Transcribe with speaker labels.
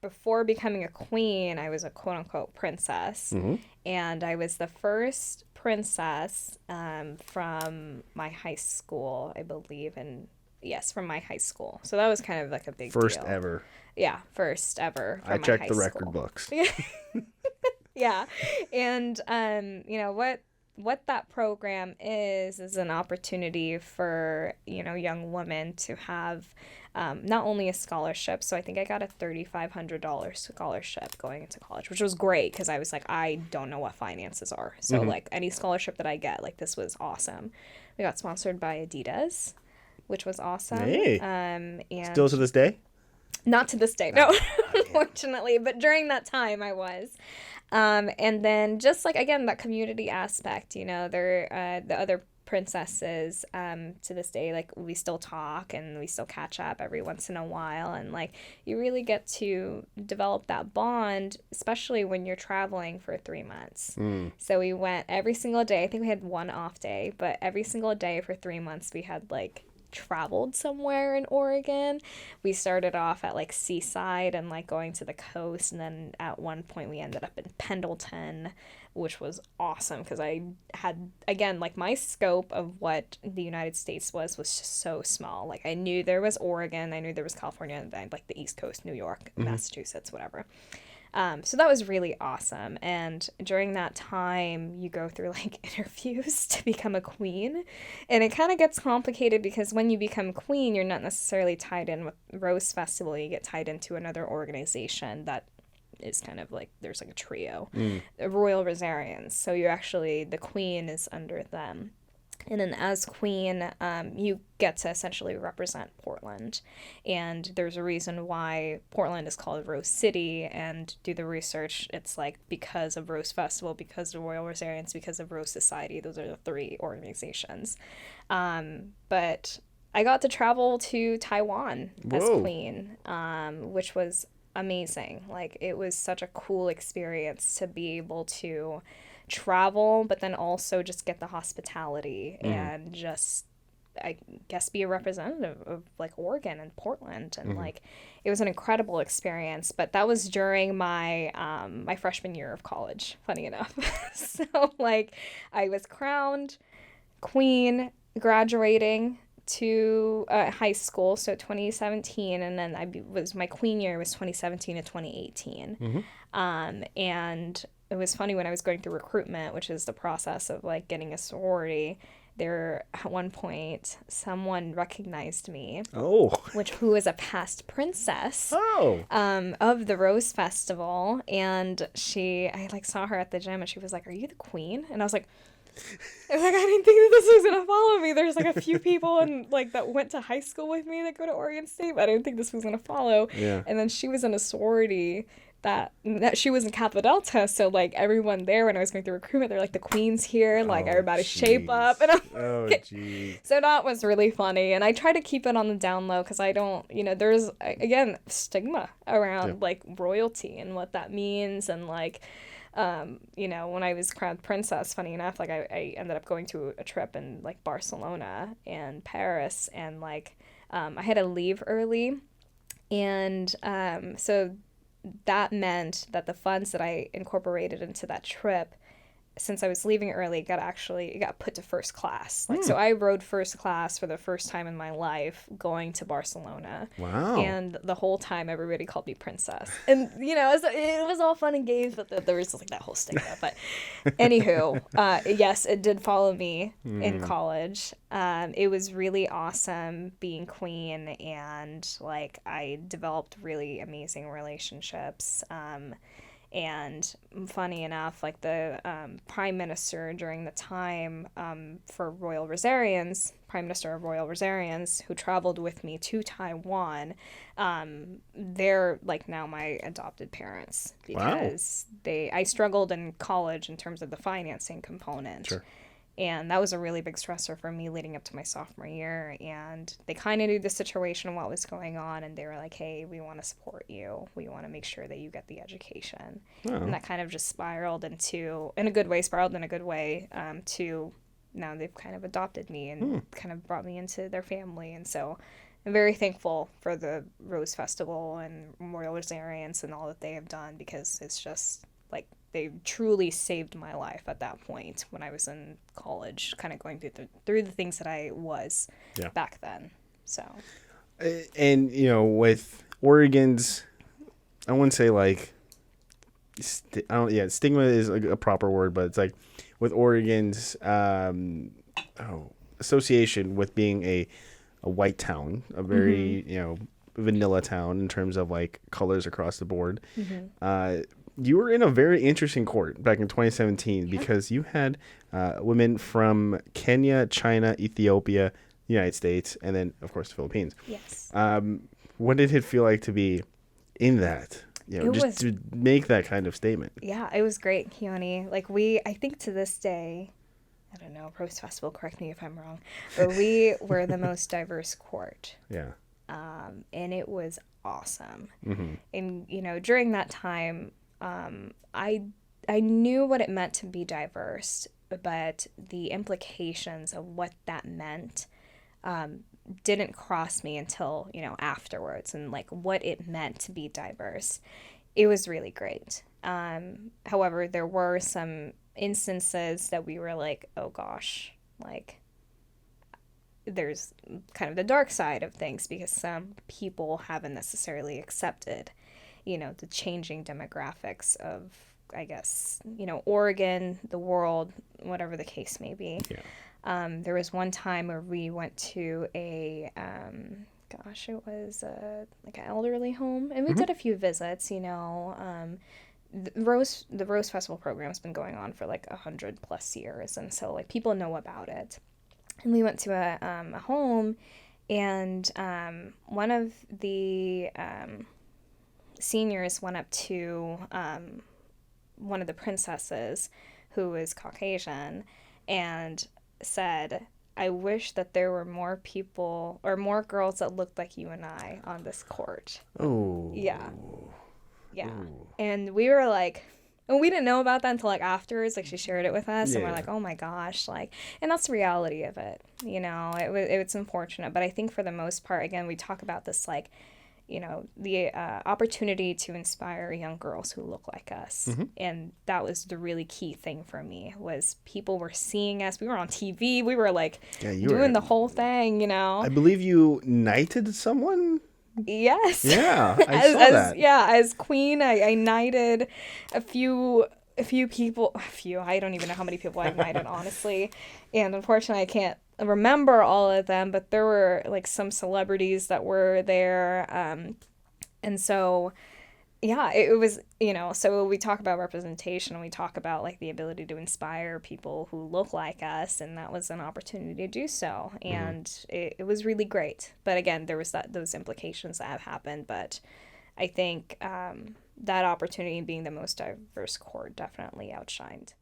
Speaker 1: before becoming a queen, I was a quote unquote princess.
Speaker 2: Mm-hmm.
Speaker 1: And I was the first princess from my high school, I believe. And yes, from my high school. So that was kind of like a big
Speaker 2: First
Speaker 1: deal.
Speaker 2: ever.
Speaker 1: Yeah, first ever
Speaker 2: I
Speaker 1: from my
Speaker 2: checked
Speaker 1: high
Speaker 2: the record
Speaker 1: school.
Speaker 2: books.
Speaker 1: Yeah. And what that program is an opportunity for, young women to have not only a scholarship. So I think I got a $3,500 scholarship going into college, which was great because I was like, I don't know what finances are. So like any scholarship that I get, like this was awesome. We got sponsored by Adidas, which was awesome.
Speaker 2: Hey.
Speaker 1: And
Speaker 2: Still to this day?
Speaker 1: not to this day, no, unfortunately. But during that time, I was. And then just like, again, that community aspect, they're the other princesses to this day, like we still talk and we still catch up every once in a while. And like you really get to develop that bond, especially when you're traveling for 3 months. So we went every single day. I think we had one off day, but every single day for 3 months, we had like traveled somewhere in Oregon. We started off at like Seaside and like going to the coast, and then at one point we ended up in Pendleton, which was awesome because I had, again, like my scope of what the United States was just so small. Like I knew there was Oregon, I knew there was California, and then like the East Coast, New York, Massachusetts, whatever. So that was really awesome. And during that time, you go through like interviews to become a queen. And it kind of gets complicated because when you become queen, you're not necessarily tied in with Rose Festival. You get tied into another organization that is kind of like, there's like a trio, the Royal Rosarians. So you're actually, the queen is under them. And then as queen, you get to essentially represent Portland. And there's a reason why Portland is called Rose City. And do the research, it's like because of Rose Festival, because of Royal Rosarians, because of Rose Society. Those are the three organizations. But I got to travel to Taiwan as
Speaker 2: Whoa.
Speaker 1: queen, which was amazing. Like, it was such a cool experience to be able to travel, but then also just get the hospitality and just, I guess, be a representative of like Oregon and Portland. And like, it was an incredible experience. But that was during my my freshman year of college, funny enough. So like, I was crowned queen, graduating to high school, so 2017, and then my queen year was 2017 to 2018. And it was funny when I was going through recruitment, which is the process of like getting a sorority. There, at one point, someone recognized me,
Speaker 2: Oh.
Speaker 1: who was a past princess
Speaker 2: Oh.
Speaker 1: of the Rose Festival, and I like saw her at the gym, and she was like, "Are you the queen?" And I was like, I didn't think that this was gonna follow me. There's like a few people and like that went to high school with me that go to Oregon State, but I didn't think this was gonna follow.
Speaker 2: Yeah.
Speaker 1: And then she was in a sorority that she was in Kappa Delta, so like everyone there when I was going through recruitment, they're like, the queen's here, like everybody shape up, and
Speaker 2: oh geez.
Speaker 1: so that was really funny. And I try to keep it on the down low because I don't, there's again stigma around like royalty and what that means, and like. When I was crowned princess, funny enough, like I ended up going to a trip in like Barcelona and Paris, and like I had to leave early, and so that meant that the funds that I incorporated into that trip, since I was leaving early, it got put to first class. Like, so I rode first class for the first time in my life going to Barcelona.
Speaker 2: Wow.
Speaker 1: And the whole time everybody called me princess. And, it was all fun and games, but there was like that whole stigma. But anywho, yes, it did follow me in college. It was really awesome being queen, and like I developed really amazing relationships. And funny enough, like the prime minister during the time for Prime Minister of Royal Rosarians, who traveled with me to Taiwan, they're like now my adopted parents because I struggled in college in terms of the financing component.
Speaker 2: Sure.
Speaker 1: And that was a really big stressor for me leading up to my sophomore year. And they kind of knew the situation and what was going on. And they were like, hey, we want to support you. We want to make sure that you get the education. Oh. And that kind of just spiraled in a good way, to now they've kind of adopted me and kind of brought me into their family. And so I'm very thankful for the Rose Festival and Memorial Rosarians and all that they have done, because it's just like they truly saved my life at that point when I was in college, kind of going through the things that I was back then. So,
Speaker 2: and with Oregon's, I wouldn't say like, stigma is a proper word, but it's like with Oregon's association with being a white town, a very vanilla town in terms of like colors across the board. You were in a very interesting court back in 2017 because you had women from Kenya, China, Ethiopia, United States, and then of course the Philippines.
Speaker 1: Yes.
Speaker 2: What did it feel like to be in that? To make that kind of statement.
Speaker 1: Yeah, it was great, Keoni. Like I think to this day, I don't know, Rose Festival, correct me if I'm wrong, but we were the most diverse court.
Speaker 2: Yeah.
Speaker 1: And it was awesome. And, during that time, I knew what it meant to be diverse, but the implications of what that meant didn't cross me until, afterwards, and like what it meant to be diverse. It was really great. However, there were some instances that we were like, oh gosh, like there's kind of the dark side of things, because some people haven't necessarily accepted, the changing demographics of, I guess, Oregon, the world, whatever the case may be.
Speaker 2: Yeah.
Speaker 1: There was one time where we went to it was like an elderly home, and we did a few visits. The Rose Festival program has been going on for like 100+ years, and so like people know about it. And we went to a home, and one of the seniors went up to one of the princesses, who was Caucasian, and said, I wish that there were more people or more girls that looked like you and I on this court.
Speaker 2: Oh.
Speaker 1: Yeah. Yeah. Ooh. And we were like, and we didn't know about that until like afterwards, like she shared it with us, and we're like, oh my gosh, like, and that's the reality of it. It's unfortunate, but I think for the most part, again, we talk about this, like, the opportunity to inspire young girls who look like us. And that was the really key thing for me, was people were seeing us. We were on TV. We were like doing the whole thing, I
Speaker 2: believe you knighted someone?
Speaker 1: Yes.
Speaker 2: Yeah, I saw that.
Speaker 1: Yeah, as queen, I knighted a few people. I don't even know how many people I knighted, honestly. And unfortunately, I can't remember all of them, but there were like some celebrities that were there. And so, yeah, it was, so we talk about representation, and we talk about like the ability to inspire people who look like us, and that was an opportunity to do so. And it was really great. But again, there was those implications that have happened. But I think that opportunity, being the most diverse court, definitely outshined.